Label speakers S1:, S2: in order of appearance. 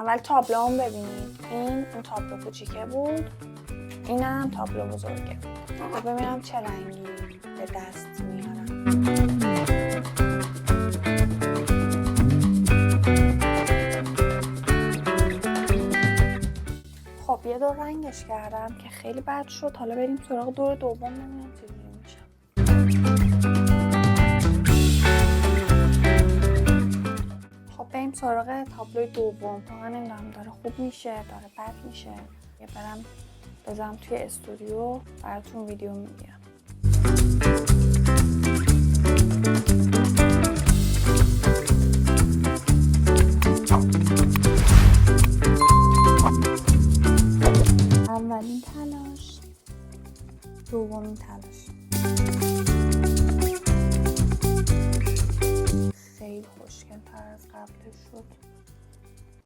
S1: اول تابلوام ببینید. اون تابلو کوچیکه بود، اینم تابلو بزرگه. خب ببینم چه رنگی به دست میارم. خب یه دور رنگش کردم که خیلی بد شد. حالا بریم سراغ دور دوم ببینم چجوری میشه. خب بریم سراغ تابلوی دوم. واقعا نمیدونم داره خوب میشه داره بد میشه. یه برم بذارم توی استودیو براتون ویدیو میگیرم. اولین تلاش، دومین تلاش. خیلی خوشگل تر از قبلش شد.